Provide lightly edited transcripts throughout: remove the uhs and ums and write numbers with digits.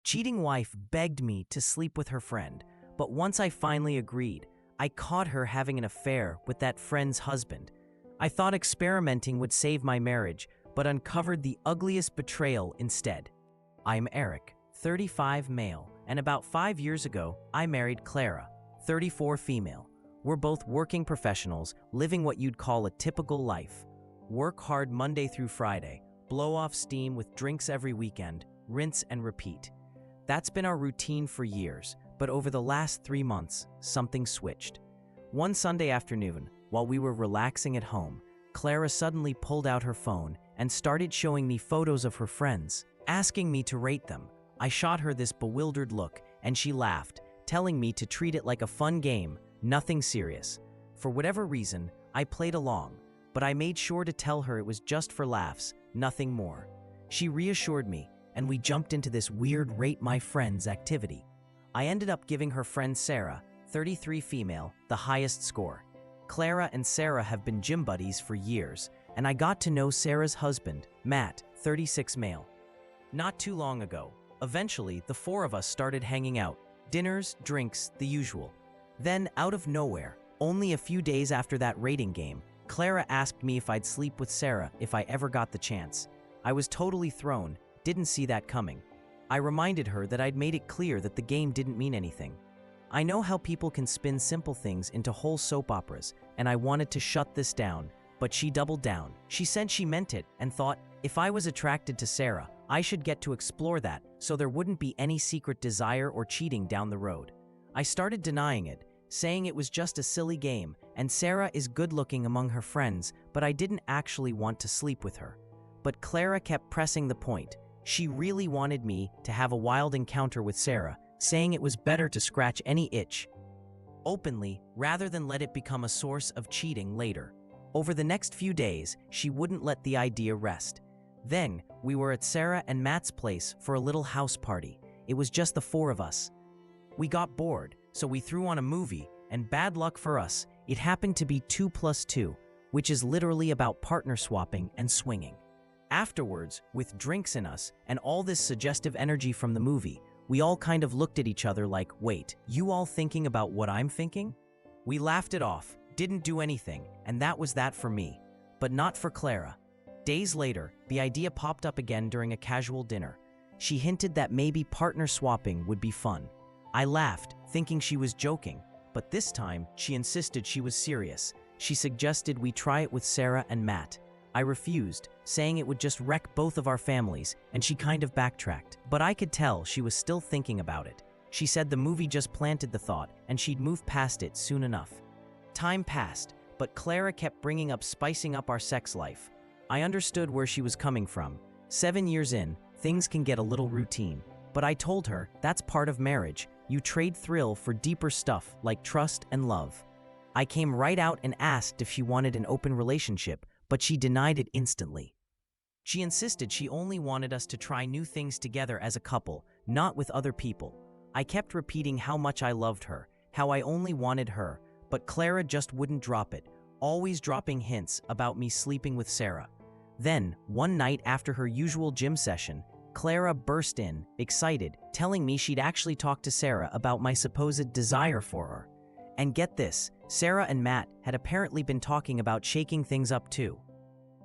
Cheating wife begged me to sleep with her friend, but once I finally agreed, I caught her having an affair with that friend's husband. I thought experimenting would save my marriage, but uncovered the ugliest betrayal instead. I'm Eric, 35 male, and about 5 years ago, I married Clara, 34 female. We're both working professionals, living what you'd call a typical life. Work hard Monday through Friday, blow off steam with drinks every weekend, rinse and repeat. That's been our routine for years, but over the last 3 months, something switched. One Sunday afternoon, while we were relaxing at home, Clara suddenly pulled out her phone and started showing me photos of her friends, asking me to rate them. I shot her this bewildered look, and she laughed, telling me to treat it like a fun game, nothing serious. For whatever reason, I played along, but I made sure to tell her it was just for laughs, nothing more. She reassured me, and we jumped into this weird rate my friends activity. I ended up giving her friend Sarah, 33 female, the highest score. Clara and Sarah have been gym buddies for years, and I got to know Sarah's husband, Matt, 36 male. Not too long ago, eventually the four of us started hanging out, dinners, drinks, the usual. Then, out of nowhere, only a few days after that rating game, Clara asked me if I'd sleep with Sarah if I ever got the chance. I was totally thrown, didn't see that coming. I reminded her that I'd made it clear that the game didn't mean anything. I know how people can spin simple things into whole soap operas, and I wanted to shut this down, but she doubled down. She said she meant it and thought, if I was attracted to Sarah, I should get to explore that so there wouldn't be any secret desire or cheating down the road. I started denying it, saying it was just a silly game, and Sarah is good-looking among her friends, but I didn't actually want to sleep with her. But Clara kept pressing the point. She really wanted me to have a wild encounter with Sarah, saying it was better to scratch any itch openly rather than let it become a source of cheating later. Over the next few days, she wouldn't let the idea rest. Then, we were at Sarah and Matt's place for a little house party. It was just the four of us. We got bored, so we threw on a movie, and bad luck for us, it happened to be 2+2, which is literally about partner swapping and swinging. Afterwards, with drinks in us and all this suggestive energy from the movie, we all kind of looked at each other like, wait, you all thinking about what I'm thinking? We laughed it off, didn't do anything, and that was that for me. But not for Clara. Days later, the idea popped up again during a casual dinner. She hinted that maybe partner swapping would be fun. I laughed, thinking she was joking, but this time, she insisted she was serious. She suggested we try it with Sarah and Matt. I refused, saying it would just wreck both of our families, and she kind of backtracked. But I could tell she was still thinking about it. She said the movie just planted the thought, and she'd move past it soon enough. Time passed, but Clara kept bringing up spicing up our sex life. I understood where she was coming from. 7 years in, things can get a little routine. But I told her, that's part of marriage. You trade thrill for deeper stuff like trust and love. I came right out and asked if she wanted an open relationship, but she denied it instantly. She insisted she only wanted us to try new things together as a couple, not with other people. I kept repeating how much I loved her, how I only wanted her, but Clara just wouldn't drop it, always dropping hints about me sleeping with Sarah. Then, one night after her usual gym session, Clara burst in, excited, telling me she'd actually talked to Sarah about my supposed desire for her. And get this, Sarah and Matt had apparently been talking about shaking things up too.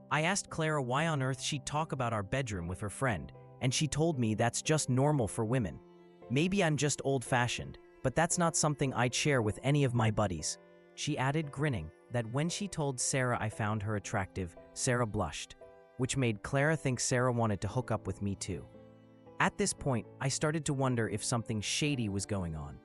I asked Clara why on earth she'd talk about our bedroom with her friend, and she told me that's just normal for women. Maybe I'm just old-fashioned, but that's not something I'd share with any of my buddies. She added, grinning, that when she told Sarah I found her attractive, Sarah blushed, which made Clara think Sarah wanted to hook up with me too. At this point, I started to wonder if something shady was going on.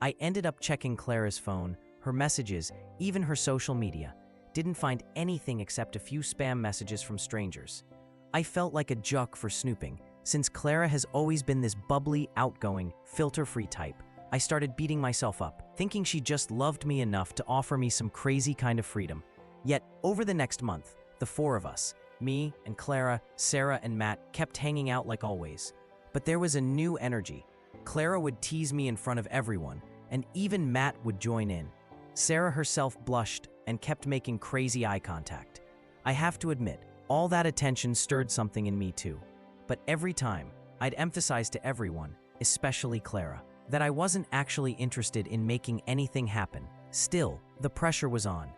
I ended up checking Clara's phone, her messages, even her social media. Didn't find anything except a few spam messages from strangers. I felt like a jock for snooping. Since Clara has always been this bubbly, outgoing, filter-free type, I started beating myself up, thinking she just loved me enough to offer me some crazy kind of freedom. Yet, over the next month, the four of us, me and Clara, Sarah and Matt, kept hanging out like always. But there was a new energy. Clara would tease me in front of everyone, and even Matt would join in. Sarah herself blushed and kept making crazy eye contact. I have to admit, all that attention stirred something in me too. But every time, I'd emphasize to everyone, especially Clara, that I wasn't actually interested in making anything happen. Still, the pressure was on.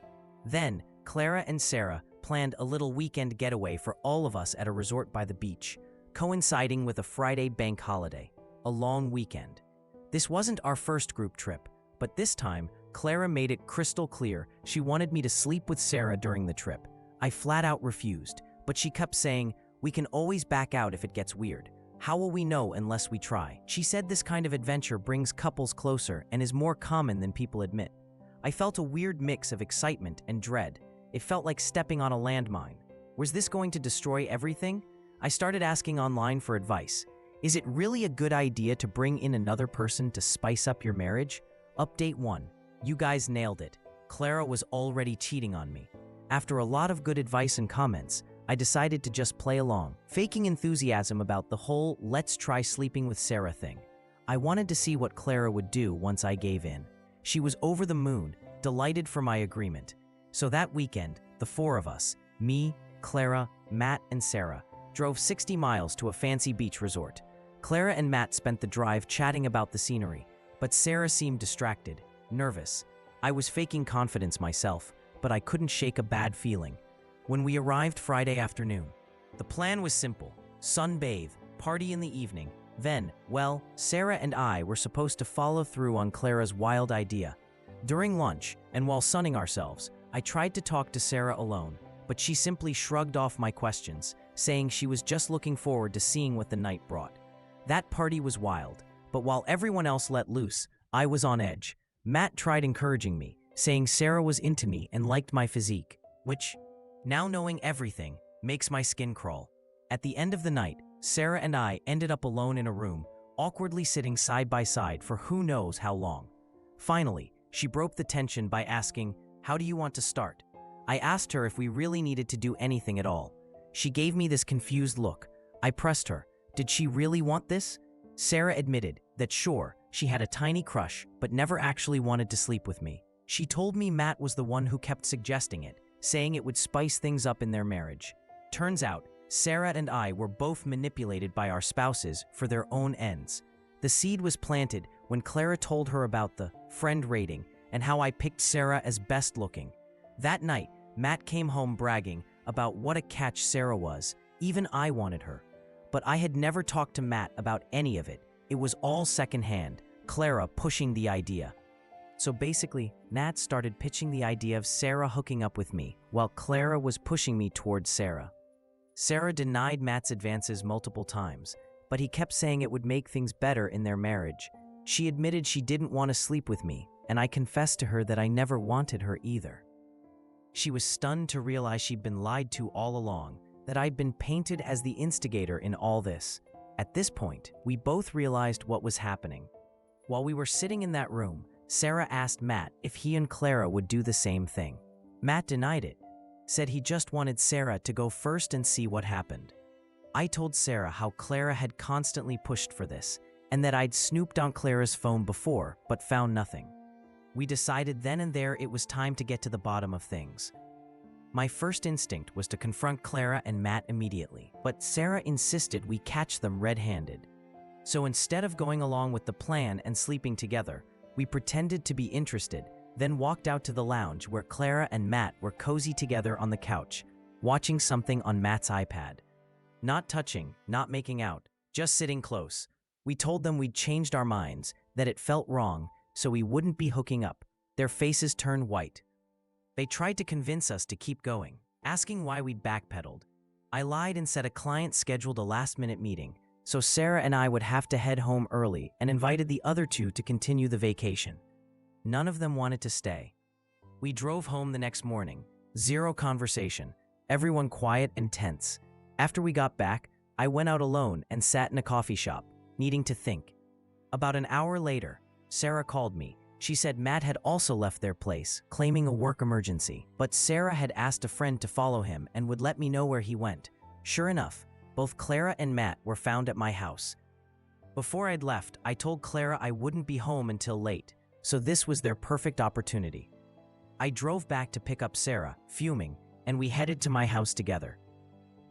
Then, Clara and Sarah planned a little weekend getaway for all of us at a resort by the beach, coinciding with a Friday bank holiday, a long weekend. This wasn't our first group trip, but this time, Clara made it crystal clear she wanted me to sleep with Sarah during the trip. I flat out refused, but she kept saying, "We can always back out if it gets weird. How will we know unless we try?" She said this kind of adventure brings couples closer and is more common than people admit. I felt a weird mix of excitement and dread. It felt like stepping on a landmine. Was this going to destroy everything? I started asking online for advice. Is it really a good idea to bring in another person to spice up your marriage? Update 1. You guys nailed it. Clara was already cheating on me. After a lot of good advice and comments, I decided to just play along, faking enthusiasm about the whole "let's try sleeping with Sarah" thing. I wanted to see what Clara would do once I gave in. She was over the moon, delighted for my agreement. So that weekend, the four of us, me, Clara, Matt, and Sarah, drove 60 miles to a fancy beach resort. Clara and Matt spent the drive chatting about the scenery, but Sarah seemed distracted, nervous. I was faking confidence myself, but I couldn't shake a bad feeling. When we arrived Friday afternoon, the plan was simple: sunbathe, party in the evening. Then, well, Sarah and I were supposed to follow through on Clara's wild idea. During lunch, and while sunning ourselves, I tried to talk to Sarah alone, but she simply shrugged off my questions, saying she was just looking forward to seeing what the night brought. That party was wild, but while everyone else let loose, I was on edge. Matt tried encouraging me, saying Sarah was into me and liked my physique, which, now knowing everything, makes my skin crawl. At the end of the night, Sarah and I ended up alone in a room, awkwardly sitting side by side for who knows how long. Finally, she broke the tension by asking, "How do you want to start?" I asked her if we really needed to do anything at all. She gave me this confused look. I pressed her. Did she really want this? Sarah admitted that sure, she had a tiny crush, but never actually wanted to sleep with me. She told me Matt was the one who kept suggesting it, saying it would spice things up in their marriage. Turns out, Sarah and I were both manipulated by our spouses for their own ends. The seed was planted when Clara told her about the friend rating and how I picked Sarah as best looking. That night, Matt came home bragging about what a catch Sarah was. Even I wanted her. But I had never talked to Matt about any of it. It was all secondhand, Clara pushing the idea. So basically, Nat started pitching the idea of Sarah hooking up with me, while Clara was pushing me towards Sarah. Sarah denied Matt's advances multiple times, but he kept saying it would make things better in their marriage. She admitted she didn't want to sleep with me, and I confessed to her that I never wanted her either. She was stunned to realize she'd been lied to all along, that I'd been painted as the instigator in all this. At this point, we both realized what was happening. While we were sitting in that room, Sarah asked Matt if he and Clara would do the same thing. Matt denied it, said he just wanted Sarah to go first and see what happened. I told Sarah how Clara had constantly pushed for this, and that I'd snooped on Clara's phone before, but found nothing. We decided then and there it was time to get to the bottom of things. My first instinct was to confront Clara and Matt immediately, but Sarah insisted we catch them red-handed. So instead of going along with the plan and sleeping together, we pretended to be interested, then walked out to the lounge where Clara and Matt were cozy together on the couch, watching something on Matt's iPad. Not touching, not making out, just sitting close. We told them we'd changed our minds, that it felt wrong, so we wouldn't be hooking up. Their faces turned white. They tried to convince us to keep going, asking why we'd backpedaled. I lied and said a client scheduled a last-minute meeting, so Sarah and I would have to head home early, and invited the other two to continue the vacation. None of them wanted to stay. We drove home the next morning. Zero conversation. Everyone quiet and tense. After we got back, I went out alone and sat in a coffee shop, needing to think. About an hour later, Sarah called me. She said Matt had also left their place, claiming a work emergency, but Sarah had asked a friend to follow him and would let me know where he went. Sure enough, both Clara and Matt were found at my house. Before I'd left, I told Clara I wouldn't be home until late, so this was their perfect opportunity. I drove back to pick up Sarah, fuming, and we headed to my house together.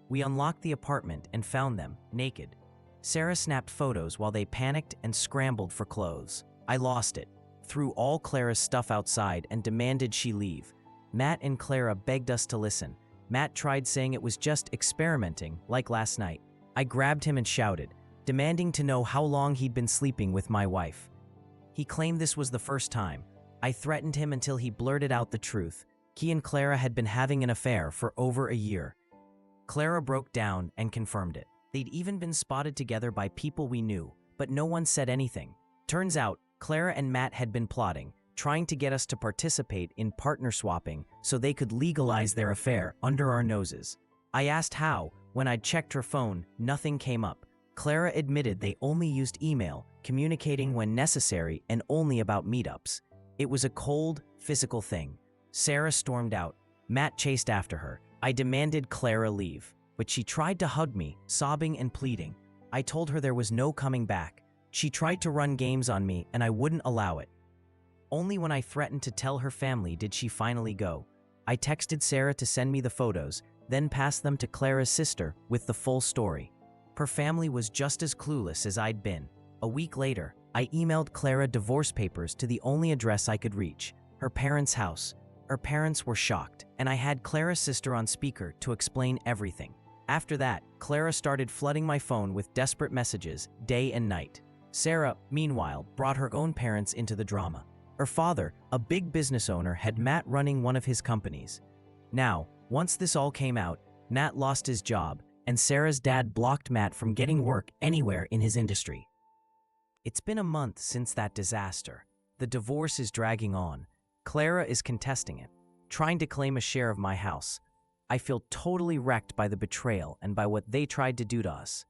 We unlocked the apartment and found them, naked. Sarah snapped photos while they panicked and scrambled for clothes. I lost it, threw all Clara's stuff outside and demanded she leave. Matt and Clara begged us to listen. Matt tried saying it was just experimenting, like last night. I grabbed him and shouted, demanding to know how long he'd been sleeping with my wife. He claimed this was the first time. I threatened him until he blurted out the truth. He and Clara had been having an affair for over a year. Clara broke down and confirmed it. They'd even been spotted together by people we knew, but no one said anything. Turns out, Clara and Matt had been plotting, trying to get us to participate in partner swapping so they could legalize their affair under our noses. I asked how. When I checked her phone, nothing came up. Clara admitted they only used email, communicating when necessary and only about meetups. It was a cold, physical thing. Sarah stormed out. Matt chased after her. I demanded Clara leave, but she tried to hug me, sobbing and pleading. I told her there was no coming back. She tried to run games on me and I wouldn't allow it. Only when I threatened to tell her family did she finally go. I texted Sarah to send me the photos, then passed them to Clara's sister with the full story. Her family was just as clueless as I'd been. A week later, I emailed Clara divorce papers to the only address I could reach, her parents' house. Her parents were shocked, and I had Clara's sister on speaker to explain everything. After that, Clara started flooding my phone with desperate messages, day and night. Sarah, meanwhile, brought her own parents into the drama. Her father, a big business owner, had Matt running one of his companies. Now, once this all came out, Matt lost his job, and Sarah's dad blocked Matt from getting work anywhere in his industry. It's been a month since that disaster. The divorce is dragging on. Clara is contesting it, trying to claim a share of my house. I feel totally wrecked by the betrayal and by what they tried to do to us.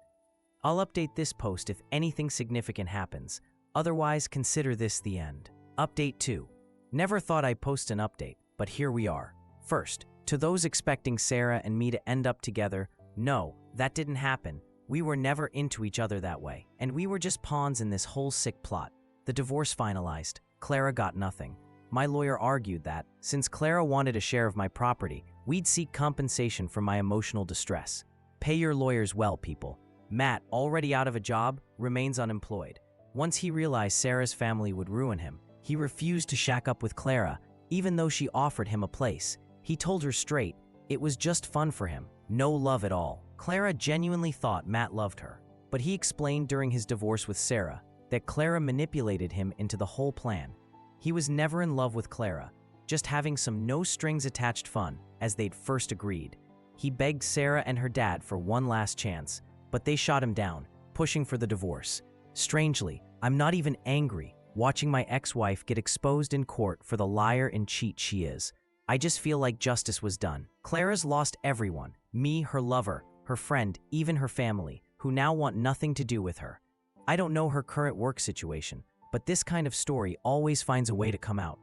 I'll update this post if anything significant happens. Otherwise, consider this the end. Update 2. Never thought I'd post an update, but here we are. First, to those expecting Sarah and me to end up together, no, that didn't happen. We were never into each other that way, and we were just pawns in this whole sick plot. The divorce finalized. Clara got nothing. My lawyer argued that, since Clara wanted a share of my property, we'd seek compensation for my emotional distress. Pay your lawyers well, people. Matt, already out of a job, remains unemployed. Once he realized Sarah's family would ruin him, he refused to shack up with Clara, even though she offered him a place. He told her straight, it was just fun for him, no love at all. Clara genuinely thought Matt loved her, but he explained during his divorce with Sarah that Clara manipulated him into the whole plan. He was never in love with Clara, just having some no-strings-attached fun, as they'd first agreed. He begged Sarah and her dad for one last chance, but they shot him down, pushing for the divorce. Strangely, I'm not even angry watching my ex-wife get exposed in court for the liar and cheat she is. I just feel like justice was done. Clara's lost everyone, me, her lover, her friend, even her family, who now want nothing to do with her. I don't know her current work situation, but this kind of story always finds a way to come out.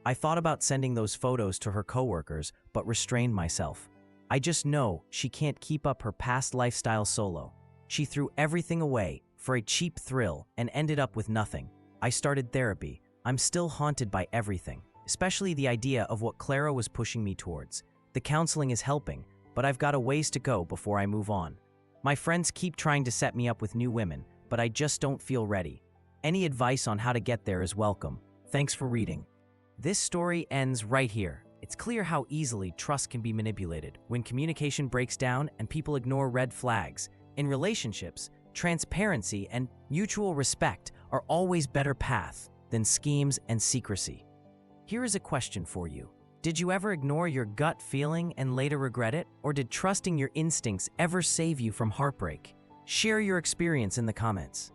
I thought about sending those photos to her coworkers, but restrained myself. I just know she can't keep up her past lifestyle solo. She threw everything away for a cheap thrill and ended up with nothing. I started therapy. I'm still haunted by everything, especially the idea of what Clara was pushing me towards. The counseling is helping, but I've got a ways to go before I move on. My friends keep trying to set me up with new women, but I just don't feel ready. Any advice on how to get there is welcome. Thanks for reading. This story ends right here. It's clear how easily trust can be manipulated when communication breaks down and people ignore red flags. In relationships, transparency and mutual respect are always better paths than schemes and secrecy. Here is a question for you. Did you ever ignore your gut feeling and later regret it? Or did trusting your instincts ever save you from heartbreak? Share your experience in the comments.